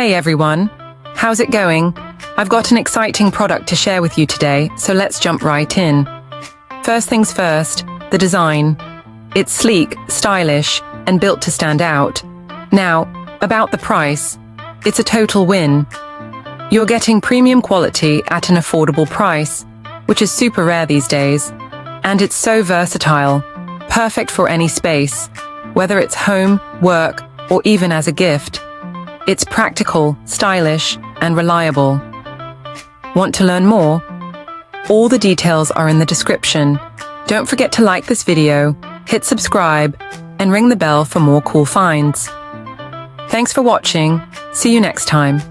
Hey everyone, how's it going? I've got an exciting product to share with you today, so let's jump right in. First things first, the design. It's sleek, stylish, and built to stand out. Now, about the price. It's a total win. You're getting premium quality at an affordable price, which is super rare these days. And it's so versatile, perfect for any space, whether it's home, work, or even as a gift. It's practical, stylish, and reliable. Want to learn more? All the details are in the description. Don't forget to like this video, hit subscribe, and ring the bell for more cool finds. Thanks for watching. See you next time.